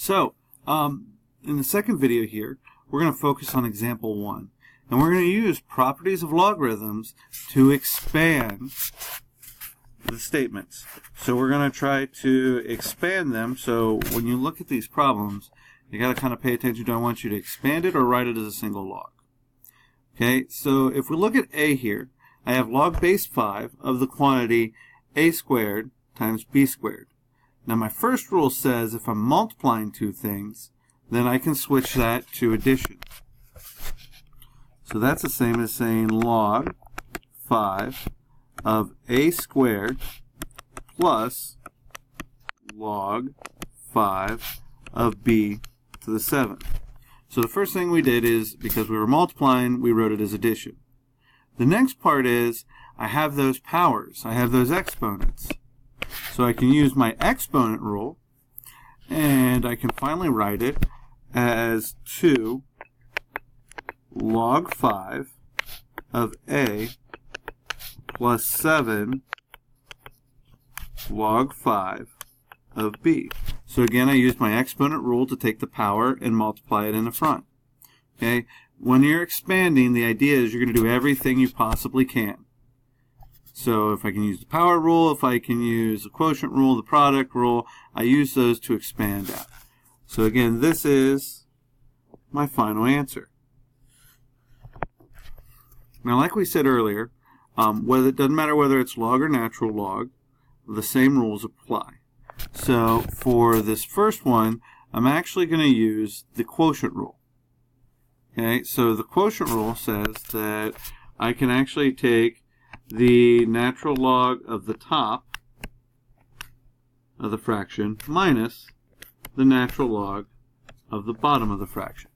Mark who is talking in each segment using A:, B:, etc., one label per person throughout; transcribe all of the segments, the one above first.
A: So, in the second video here, we're going to focus on example 1. And we're going to use properties of logarithms to expand the statements. So we're going to try to expand them. So when you look at these problems, you got to kind of pay attention. Do I want you to expand it or write it as a single log? Okay, so if we look at a here, I have log base 5 of the quantity a squared times b squared. Now my first rule says if I'm multiplying two things, then I can switch that to addition. So that's the same as saying log 5 of a squared plus log 5 of b to the 7th. So the first thing we did is, because we were multiplying, we wrote it as addition. The next part is, I have those powers, I have those exponents. So I can use my exponent rule, and I can finally write it as 2 log 5 of a plus 7 log 5 of b. So again, I used my exponent rule to take the power and multiply it in the front. Okay? When you're expanding, the idea is you're going to do everything you possibly can. So if I can use the power rule, if I can use the quotient rule, the product rule, I use those to expand out. So again, this is my final answer. Now, like we said earlier, it doesn't matter whether it's log or natural log, the same rules apply. So for this first one, I'm actually going to use the quotient rule. Okay, so the quotient rule says that I can actually take the natural log of the top of the fraction minus the natural log of the bottom of the fraction.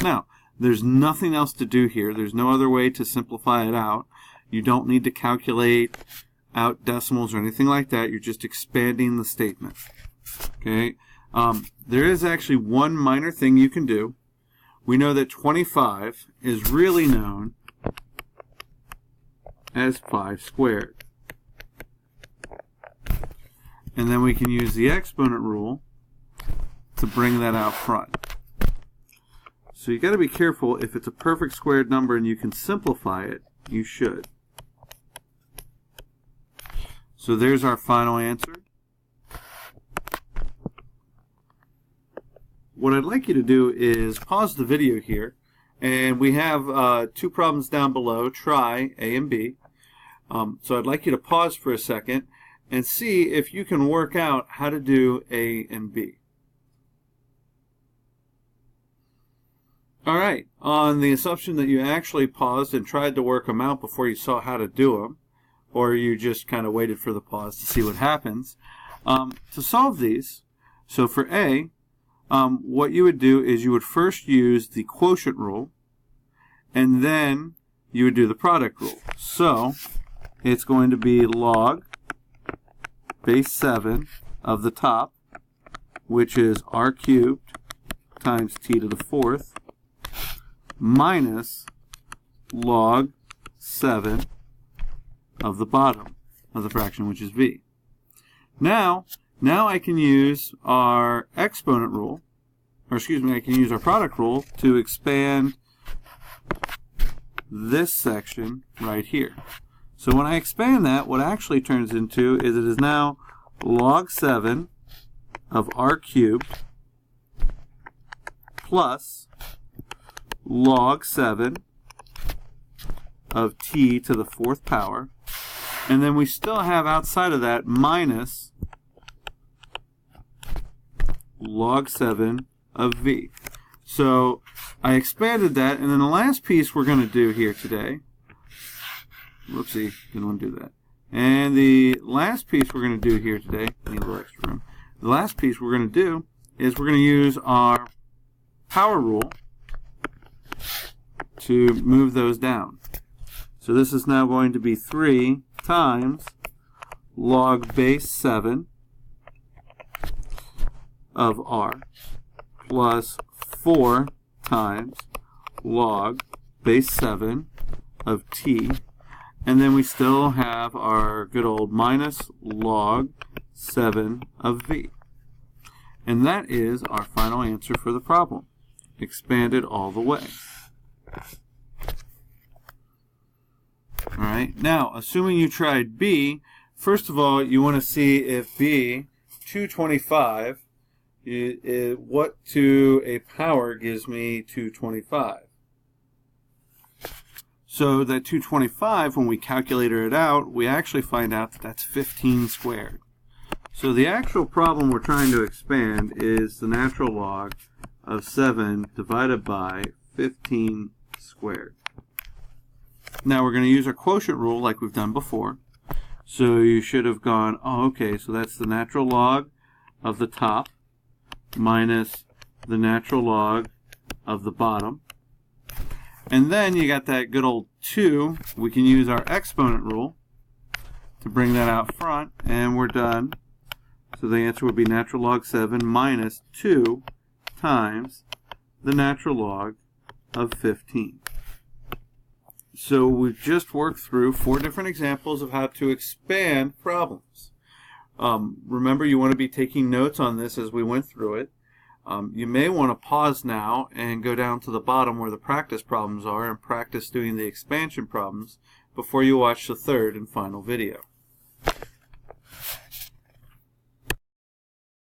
A: Now, there's nothing else to do here. There's no other way to simplify it out. You don't need to calculate out decimals or anything like that. You're just expanding the statement. Okay. There is actually one minor thing you can do. We know that 25 is really known as 5 squared. And then we can use the exponent rule to bring that out front. So you got to be careful. If it's a perfect squared number and you can simplify it, you should. So there's our final answer. What I'd like you to do is pause the video here, and we have two problems down below. Try A and B. So I'd like you to pause for a second and see if you can work out how to do A and B. All right, on the assumption that you actually paused and tried to work them out before you saw how to do them, or you just kind of waited for the pause to see what happens. To solve these, so for A, what you would do is you would first use the quotient rule, and then you would do the product rule. So it's going to be log base 7 of the top, which is r cubed times t to the 4th, minus log 7 of the bottom of the fraction, which is v. Now I can use our exponent rule, or excuse me, I can use our product rule to expand this section right here. So when I expand that, what it actually turns into is it is now log 7 of r cubed plus log 7 of t to the 4th power. And then we still have outside of that minus log 7 of v. So I expanded that, and then the last piece we're going to do here today, whoopsie, didn't want to do that. And the last piece we're going to do here today, need a little extra room. The last piece we're going to do is we're going to use our power rule to move those down. So this is now going to be 3 times log base 7 of r plus 4 times log base 7 of t, and then we still have our good old minus log 7 of v. And that is our final answer for the problem. Expanded all the way. Alright, now assuming you tried B, first of all you want to see if B, 225, what to a power gives me 225. So that 225, when we calculated it out, we actually find out that that's 15 squared. So the actual problem we're trying to expand is the natural log of 7 divided by 15 squared. Now we're going to use our quotient rule like we've done before. So you should have gone, oh, okay, so that's the natural log of the top minus the natural log of the bottom. And then you got that good old 2. We can use our exponent rule to bring that out front, and we're done. So the answer would be natural log 7 minus 2 times the natural log of 15. So we've just worked through 4 different examples of how to expand problems. Remember, you want to be taking notes on this as we went through it. You may want to pause now and go down to the bottom where the practice problems are and practice doing the expansion problems before you watch the third and final video.